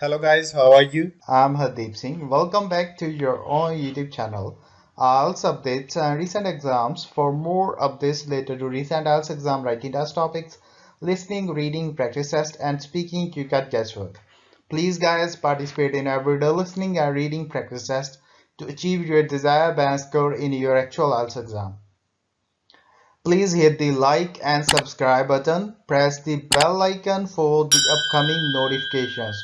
Hello guys, how are you? I'm Hardeep Singh. Welcome back to your own YouTube channel. IELTS updates and recent exams. For more updates related to recent IELTS exam writing test topics, listening, reading, practice test, and speaking, you got guesswork. Please, guys, participate in everyday listening and reading practice test to achieve your desired band score in your actual IELTS exam. Please hit the like and subscribe button. Press the bell icon for the upcoming notifications.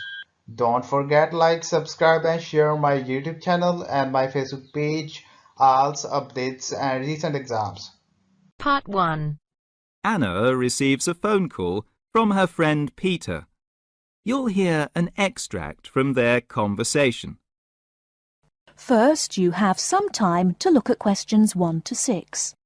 Don't forget like, subscribe and share my YouTube channel and my Facebook page, IELTS updates and recent exams. Part 1. Anna receives a phone call from her friend Peter. You'll hear an extract from their conversation. First, you have some time to look at questions 1 to 6.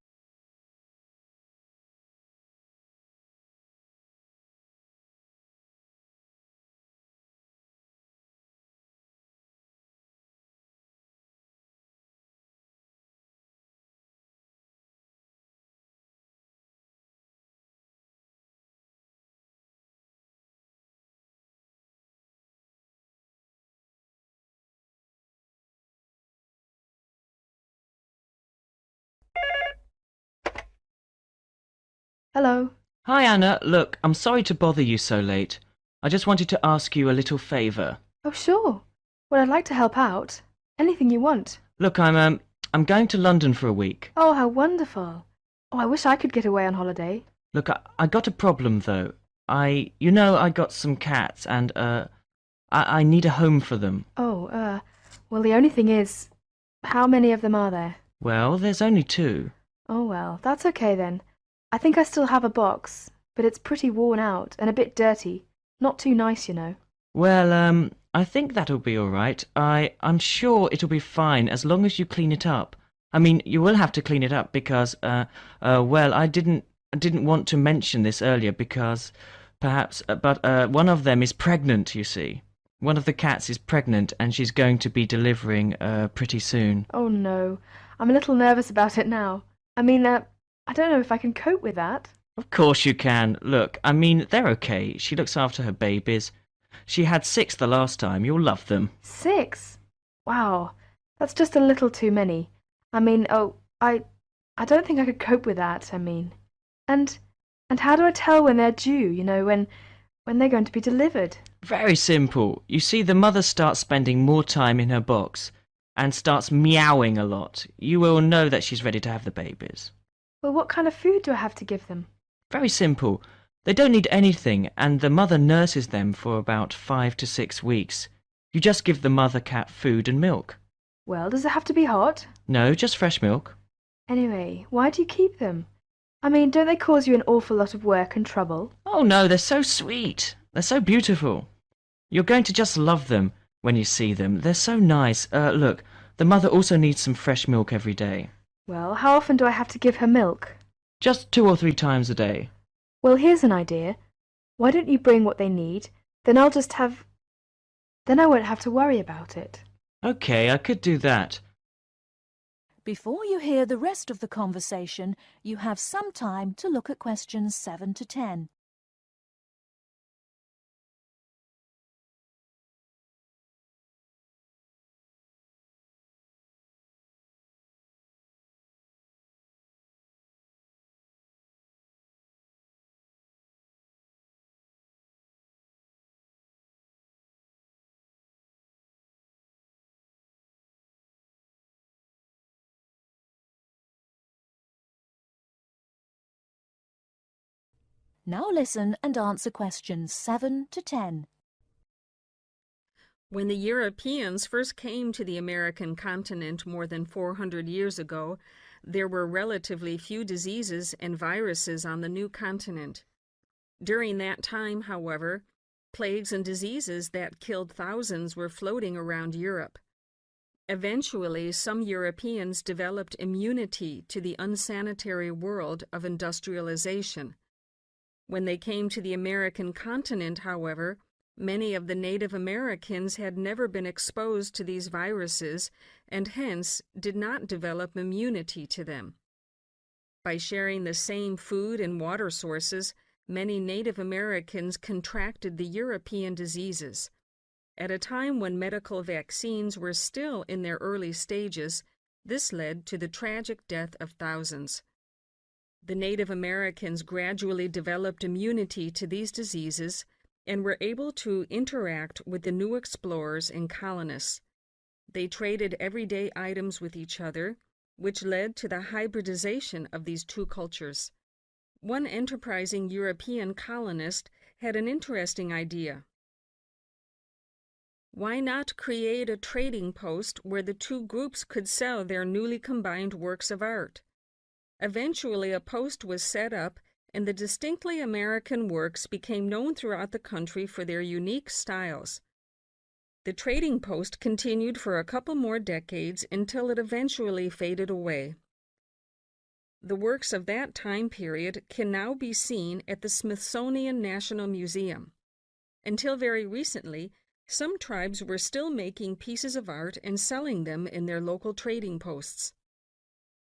Hello. Hi Anna, look, I'm sorry to bother you so late. I just wanted to ask you a little favour. Oh, sure. Well, I'd like to help out. Anything you want. Look, I'm going to London for a week. Oh, how wonderful. Oh, I wish I could get away on holiday. Look, I got a problem though. I got some cats and, I need a home for them. Oh, well, the only thing is, how many of them are there? Well, there's only 2. Oh, well, that's okay then. I think I still have a box, but it's pretty worn out and a bit dirty. Not too nice, you know. Well, I think that'll be all right. I'm sure it'll be fine as long as you clean it up. I mean, you will have to clean it up because, well, I didn't want to mention this earlier because perhaps, but one of them is pregnant, you see. One of the cats is pregnant and she's going to be delivering, pretty soon. Oh, no. I'm a little nervous about it now. I don't know if I can cope with that. Of course you can. Look, I mean, they're okay. She looks after her babies. She had 6 the last time. You'll love them. 6? Wow. That's just a little too many. I don't think I could cope with that, And how do I tell when they're due, when they're going to be delivered? Very simple. You see, the mother starts spending more time in her box and starts meowing a lot. You will know that she's ready to have the babies. Well, what kind of food do I have to give them? Very simple. They don't need anything, and the mother nurses them for about 5 to 6 weeks. You just give the mother cat food and milk. Well, does it have to be hot? No, just fresh milk. Anyway, why do you keep them? Don't they cause you an awful lot of work and trouble? Oh no, they're so sweet. They're so beautiful. You're going to just love them when you see them. They're so nice. Look, the mother also needs some fresh milk every day. Well, how often do I have to give her milk? Just 2 or 3 times a day. Well, here's an idea. Why don't you bring what they need? Then I won't have to worry about it. Okay, I could do that. Before you hear the rest of the conversation, you have some time to look at questions 7 to 10. Now listen and answer questions 7 to 10. When the Europeans first came to the American continent more than 400 years ago, there were relatively few diseases and viruses on the new continent. During that time, however, plagues and diseases that killed thousands were floating around Europe. Eventually, some Europeans developed immunity to the unsanitary world of industrialization. When they came to the American continent, however, many of the Native Americans had never been exposed to these viruses and hence did not develop immunity to them. By sharing the same food and water sources, many Native Americans contracted the European diseases. At a time when medical vaccines were still in their early stages, this led to the tragic death of thousands. The Native Americans gradually developed immunity to these diseases and were able to interact with the new explorers and colonists. They traded everyday items with each other, which led to the hybridization of these two cultures. One enterprising European colonist had an interesting idea. Why not create a trading post where the two groups could sell their newly combined works of art? Eventually, a post was set up, and the distinctly American works became known throughout the country for their unique styles. The trading post continued for a couple more decades until it eventually faded away. The works of that time period can now be seen at the Smithsonian National Museum. Until very recently, some tribes were still making pieces of art and selling them in their local trading posts.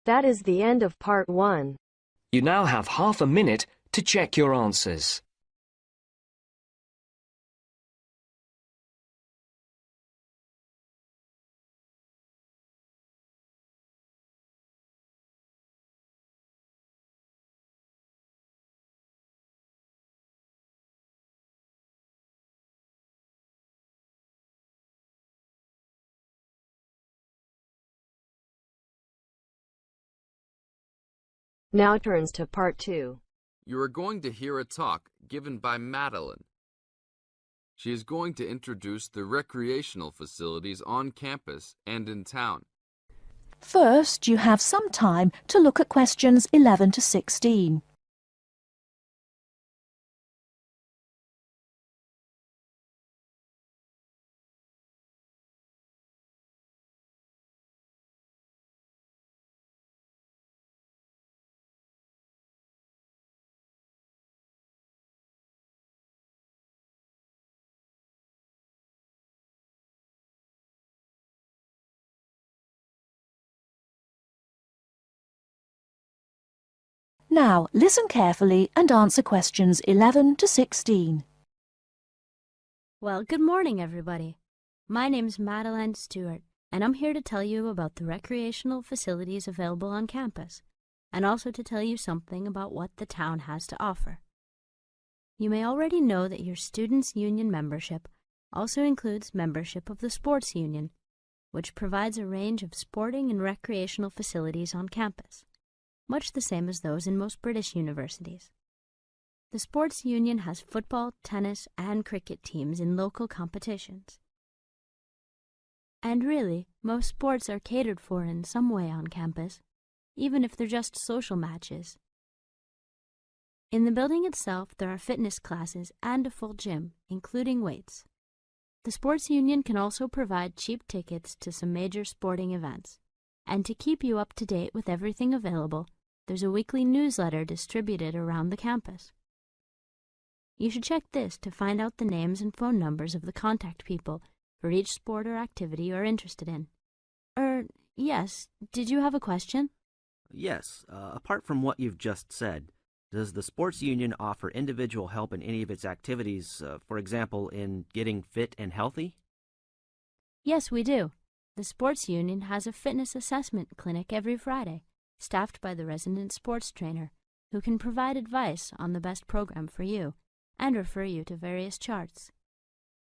That is the end of part 1. You now have half a minute to check your answers. Now turns to part 2. You are going to hear a talk given by Madeline. She is going to introduce the recreational facilities on campus and in town. First, you have some time to look at questions 11 to 16. Now, listen carefully and answer questions 11 to 16. Well, good morning, everybody. My name's Madeline Stewart, and I'm here to tell you about the recreational facilities available on campus, and also to tell you something about what the town has to offer. You may already know that your Students' Union membership also includes membership of the Sports Union, which provides a range of sporting and recreational facilities on campus, much the same as those in most British universities. The Sports Union has football, tennis, and cricket teams in local competitions. And really, most sports are catered for in some way on campus, even if they're just social matches. In the building itself, there are fitness classes and a full gym, including weights. The Sports Union can also provide cheap tickets to some major sporting events. And to keep you up to date with everything available, there's a weekly newsletter distributed around the campus. You should check this to find out the names and phone numbers of the contact people for each sport or activity you're interested in. Yes, did you have a question? Yes, apart from what you've just said, does the Sports Union offer individual help in any of its activities, for example, in getting fit and healthy? Yes, we do. The Sports Union has a fitness assessment clinic every Friday, staffed by the resident sports trainer, who can provide advice on the best program for you and refer you to various charts.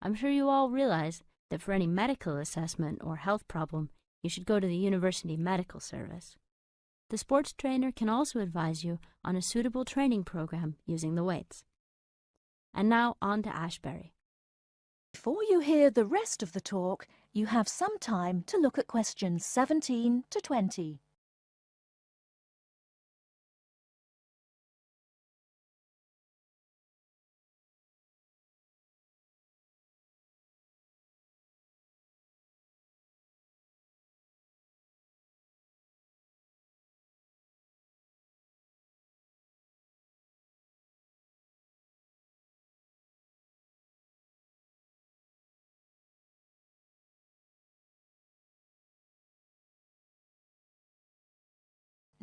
I'm sure you all realize that for any medical assessment or health problem, you should go to the University Medical Service. The sports trainer can also advise you on a suitable training program using the weights. And now on to Ashbury. Before you hear the rest of the talk, you have some time to look at questions 17 to 20.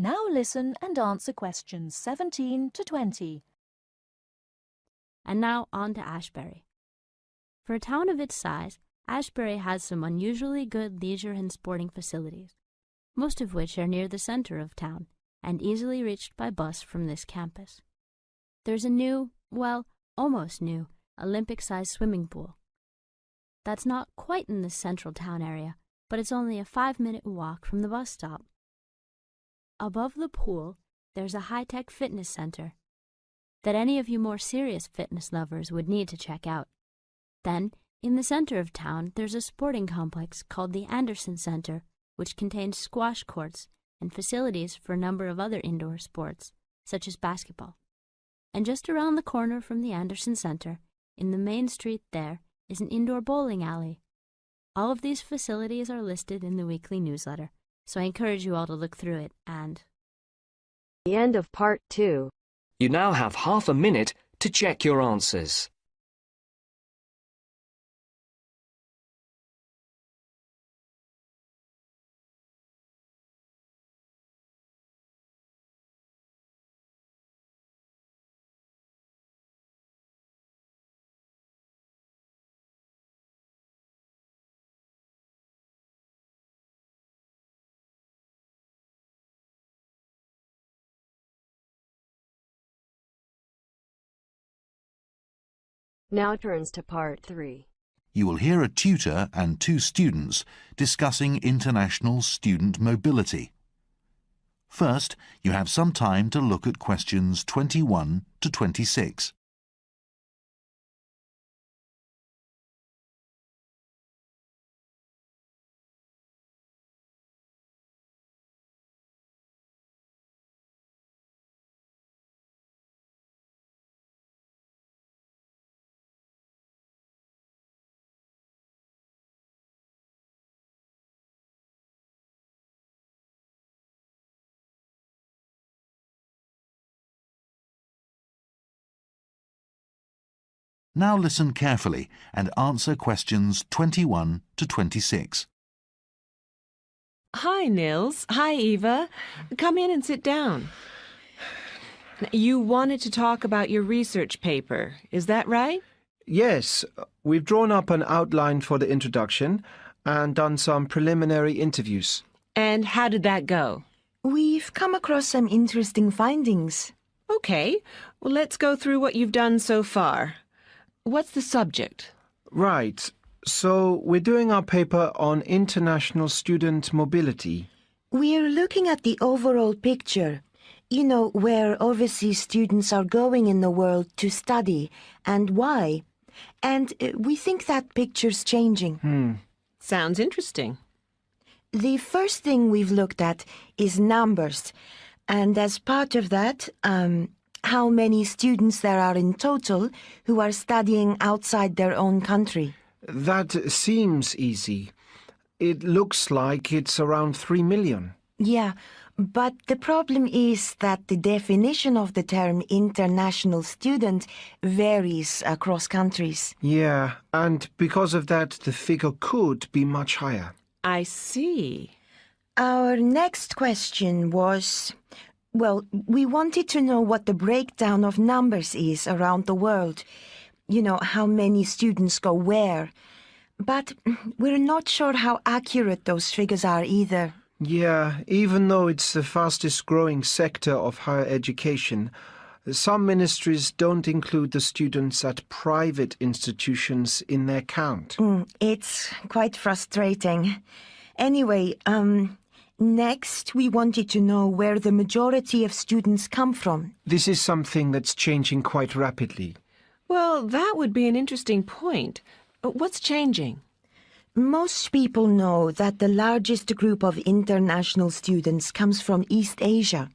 Now listen and answer questions 17 to 20. And now on to Ashbury. For a town of its size, Ashbury has some unusually good leisure and sporting facilities, most of which are near the center of town and easily reached by bus from this campus. There's a new, well, almost new, Olympic-sized swimming pool. That's not quite in the central town area, but it's only a 5-minute walk from the bus stop. Above the pool, there's a high-tech fitness center that any of you more serious fitness lovers would need to check out. Then, in the center of town, there's a sporting complex called the Anderson Center, which contains squash courts and facilities for a number of other indoor sports, such as basketball. And just around the corner from the Anderson Center, in the main street there, is an indoor bowling alley. All of these facilities are listed in the weekly newsletter, so I encourage you all to look through it and... The end of part 2. You now have half a minute to check your answers. Now turns to part 3. You will hear a tutor and 2 students discussing international student mobility. First, you have some time to look at questions 21 to 26. Now listen carefully and answer questions 21 to 26. Hi, Nils. Hi, Eva. Come in and sit down. You wanted to talk about your research paper, is that right? Yes, we've drawn up an outline for the introduction and done some preliminary interviews. And how did that go? We've come across some interesting findings. Okay, well, let's go through what you've done so far. What's the subject? Right, so we're doing our paper on international student mobility. We're looking at the overall picture. You know, where overseas students are going in the world to study and why. And we think that picture's changing. Sounds interesting. The first thing we've looked at is numbers. And as part of that, how many students there are in total who are studying outside their own country. That seems easy. It looks like it's around 3 million. Yeah, but the problem is that the definition of the term international student varies across countries. Yeah, and because of that, the figure could be much higher. I see. Our next question was... Well, we wanted to know what the breakdown of numbers is around the world. You know, how many students go where. But we're not sure how accurate those figures are either. Yeah, even though it's the fastest growing sector of higher education, some ministries don't include the students at private institutions in their count. It's quite frustrating. Anyway, next, we wanted to know where the majority of students come from. This is something that's changing quite rapidly. Well, that would be an interesting point. What's changing? Most people know that the largest group of international students comes from East Asia.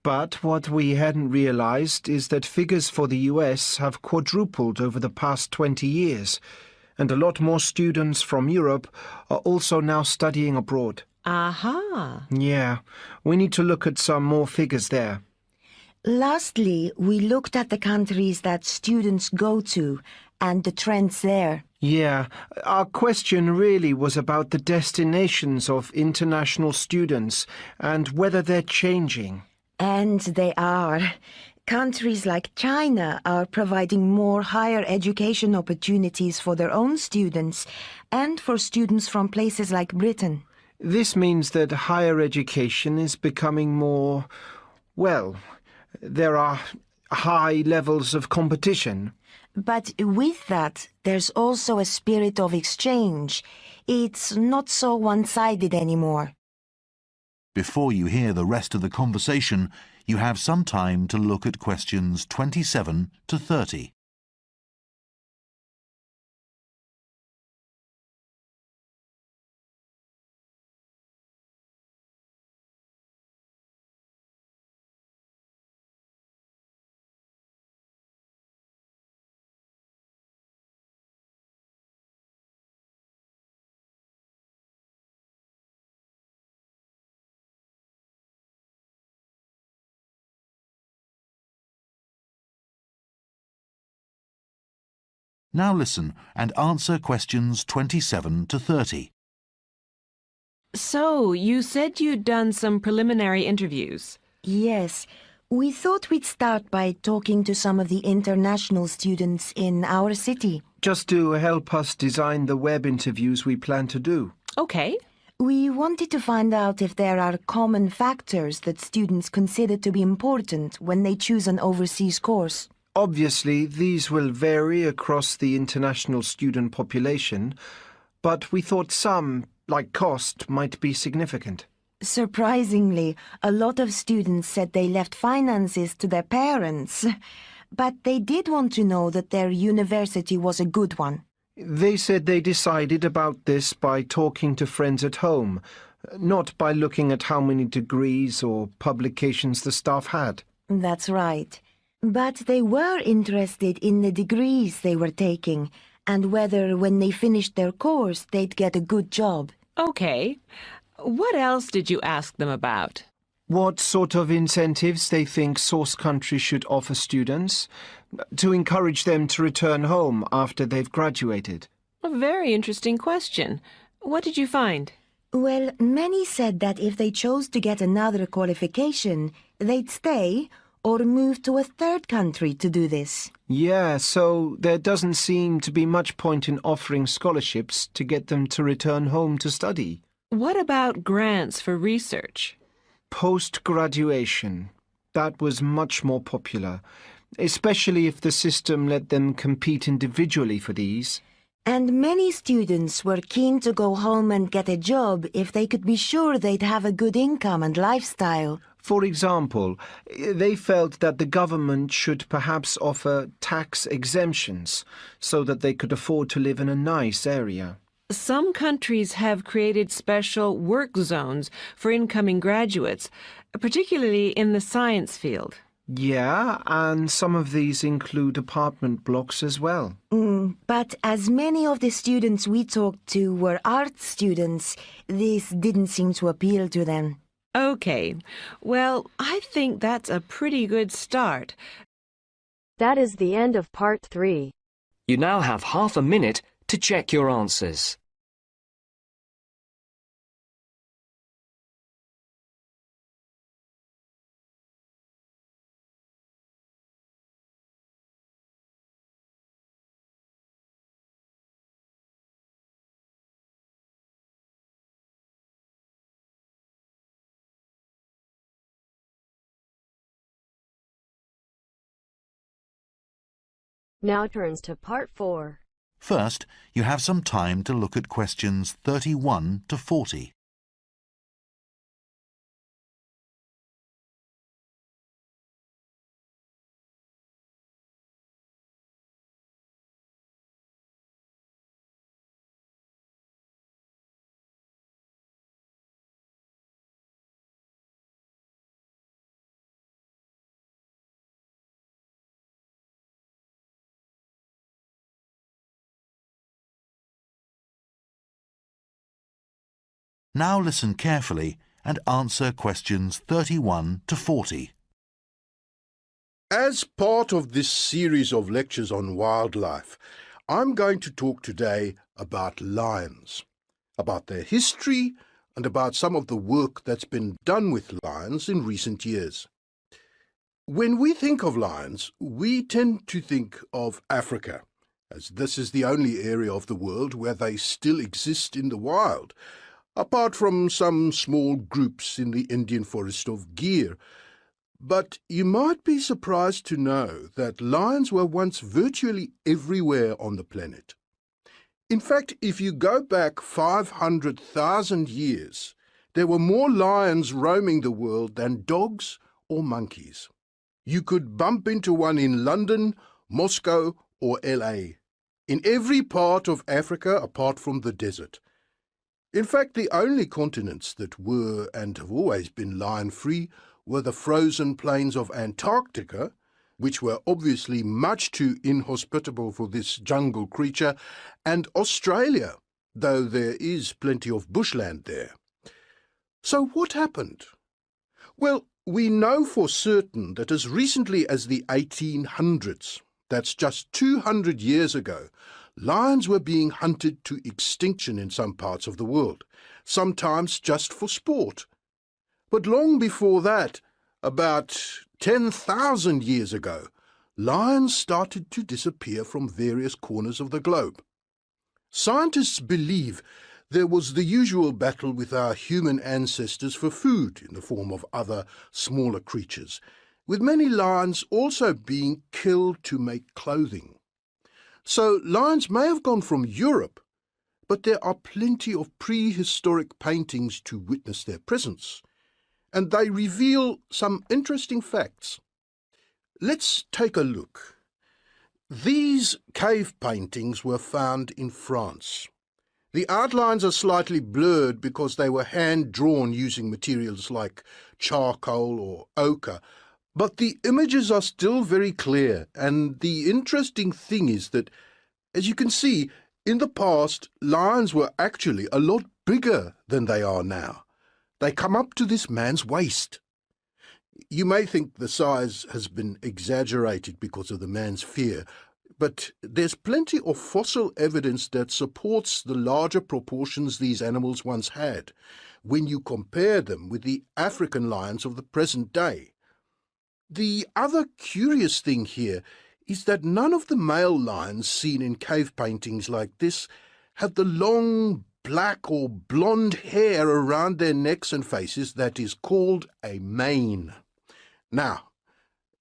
But what we hadn't realized is that figures for the US have quadrupled over the past 20 years, and a lot more students from Europe are also now studying abroad. Aha! Yeah, we need to look at some more figures there. Lastly, we looked at the countries that students go to and the trends there. Yeah, our question really was about the destinations of international students and whether they're changing. And they are. countries like China are providing more higher education opportunities for their own students and for students from places like Britain. This means that higher education is becoming more, well, there are high levels of competition. But with that, there's also a spirit of exchange. It's not so one-sided anymore. Before you hear the rest of the conversation, you have some time to look at questions 27 to 30. Now listen and answer questions 27 to 30. So, you said you'd done some preliminary interviews. Yes, we thought we'd start by talking to some of the international students in our city. Just to help us design the web interviews we plan to do. Okay. We wanted to find out if there are common factors that students consider to be important when they choose an overseas course. Obviously, these will vary across the international student population, but we thought some, like cost, might be significant. Surprisingly, a lot of students said they left finances to their parents, but they did want to know that their university was a good one. They said they decided about this by talking to friends at home, not by looking at how many degrees or publications the staff had. That's right. But they were interested in the degrees they were taking and whether when they finished their course they'd get a good job. Okay. What else did you ask them about? What sort of incentives they think source countries should offer students to encourage them to return home after they've graduated. A very interesting question. What did you find? Well, many said that if they chose to get another qualification, they'd stay or move to a third country to do this. Yeah, so there doesn't seem to be much point in offering scholarships to get them to return home to study. What about grants for research? Post-graduation. That was much more popular, especially if the system let them compete individually for these. And many students were keen to go home and get a job if they could be sure they'd have a good income and lifestyle. For example, they felt that the government should perhaps offer tax exemptions so that they could afford to live in a nice area. Some countries have created special work zones for incoming graduates, particularly in the science field. Yeah, and some of these include apartment blocks as well. But as many of the students we talked to were art students, this didn't seem to appeal to them. Okay, well, I think that's a pretty good start. That is the end of part 3. You now have half a minute to check your answers. Now turns to part 4. First, you have some time to look at questions 31 to 40. Now listen carefully and answer questions 31 to 40. As part of this series of lectures on wildlife, I'm going to talk today about lions, about their history and about some of the work that's been done with lions in recent years. When we think of lions, we tend to think of Africa, as this is the only area of the world where they still exist in the wild, apart from some small groups in the Indian forest of Gir. But you might be surprised to know that lions were once virtually everywhere on the planet. In fact, if you go back 500,000 years, there were more lions roaming the world than dogs or monkeys. You could bump into one in London, Moscow, or LA, in every part of Africa apart from the desert. In fact, the only continents that were and have always been lion-free were the frozen plains of Antarctica, which were obviously much too inhospitable for this jungle creature, and Australia, though there is plenty of bushland there. So what happened? Well, we know for certain that as recently as the 1800s, that's just 200 years ago, lions were being hunted to extinction in some parts of the world, sometimes just for sport. But long before that, about 10,000 years ago, lions started to disappear from various corners of the globe. Scientists believe there was the usual battle with our human ancestors for food in the form of other, smaller creatures, with many lions also being killed to make clothing. So lions may have gone from Europe, but there are plenty of prehistoric paintings to witness their presence, and they reveal some interesting facts. Let's take a look. These cave paintings were found in France. The outlines are slightly blurred because they were hand-drawn using materials like charcoal or ochre, but the images are still very clear, and the interesting thing is that, as you can see, in the past, lions were actually a lot bigger than they are now. They come up to this man's waist. You may think the size has been exaggerated because of the man's fear, but there's plenty of fossil evidence that supports the larger proportions these animals once had, when you compare them with the African lions of the present day. The other curious thing here is that none of the male lions seen in cave paintings like this have the long black or blonde hair around their necks and faces that is called a mane. Now,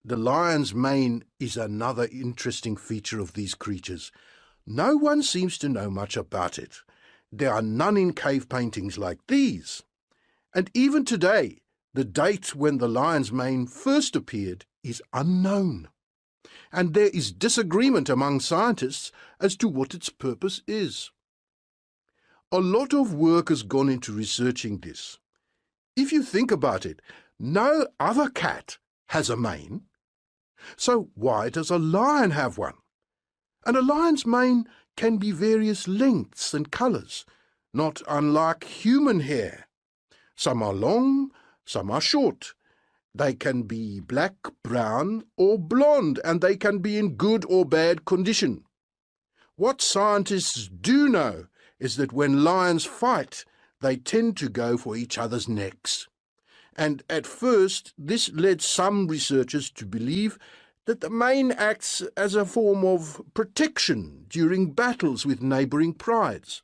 the lion's mane is another interesting feature of these creatures. No one seems to know much about it. There are none in cave paintings like these. And even today, the date when the lion's mane first appeared is unknown. And there is disagreement among scientists as to what its purpose is. A lot of work has gone into researching this. If you think about it, no other cat has a mane. So why does a lion have one? And a lion's mane can be various lengths and colours, not unlike human hair. Some are long, some are short. They can be black, brown, or blonde, and they can be in good or bad condition. What scientists do know is that when lions fight, they tend to go for each other's necks. And at first, this led some researchers to believe that the mane acts as a form of protection during battles with neighbouring prides.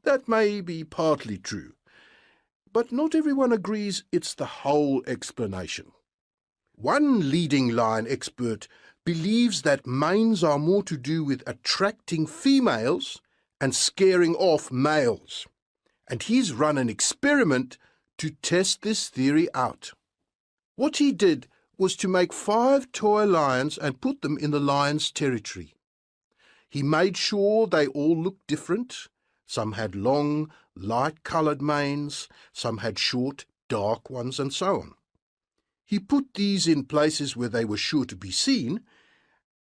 That may be partly true, but not everyone agrees it's the whole explanation. One leading lion expert believes that manes are more to do with attracting females and scaring off males, and he's run an experiment to test this theory out. What he did was to make 5 toy lions and put them in the lion's territory. He made sure they all looked different. Some had long, light-coloured manes, some had short, dark ones, and so on. He put these in places where they were sure to be seen,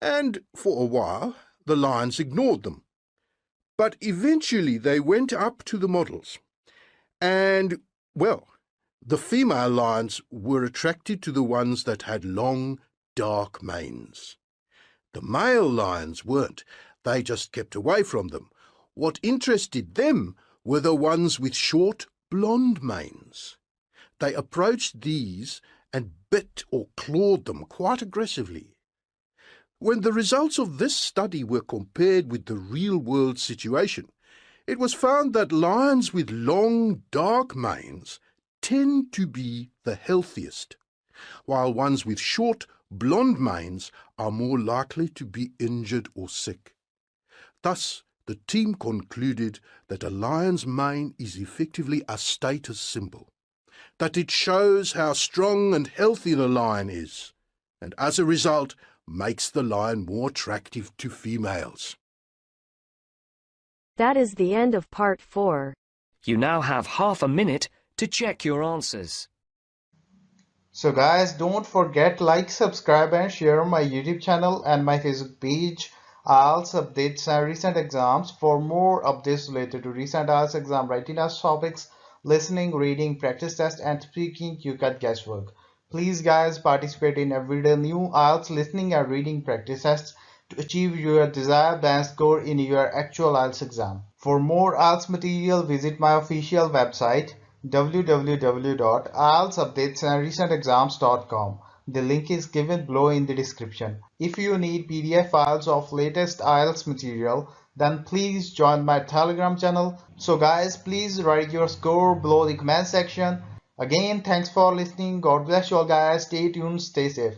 and for a while the lions ignored them. But eventually they went up to the models, and, well, the female lions were attracted to the ones that had long, dark manes. The male lions weren't. They just kept away from them. What interested them were the ones with short, blonde manes. They approached these and bit or clawed them quite aggressively. When the results of this study were compared with the real-world situation, it was found that lions with long, dark manes tend to be the healthiest, while ones with short, blonde manes are more likely to be injured or sick. Thus, the team concluded that a lion's mane is effectively a status symbol, that it shows how strong and healthy the lion is, and as a result, makes the lion more attractive to females. That is the end of part 4. You now have half a minute to check your answers. So guys, don't forget like, subscribe and share my YouTube channel and my Facebook page, IELTS updates and recent exams. For more updates related to recent IELTS exam writing test topics, listening, reading, practice test and speaking, you got guesswork. Please guys, participate in everyday new IELTS listening and reading practice tests to achieve your desired band score in your actual IELTS exam. For more IELTS material, visit my official website www.ieltsupdatesandrecentexams.com. The link is given below in the description. If you need PDF files of latest IELTS material, then please join my Telegram channel. So guys, please write your score below the comment section. Again, thanks for listening. God bless you all guys. Stay tuned, stay safe.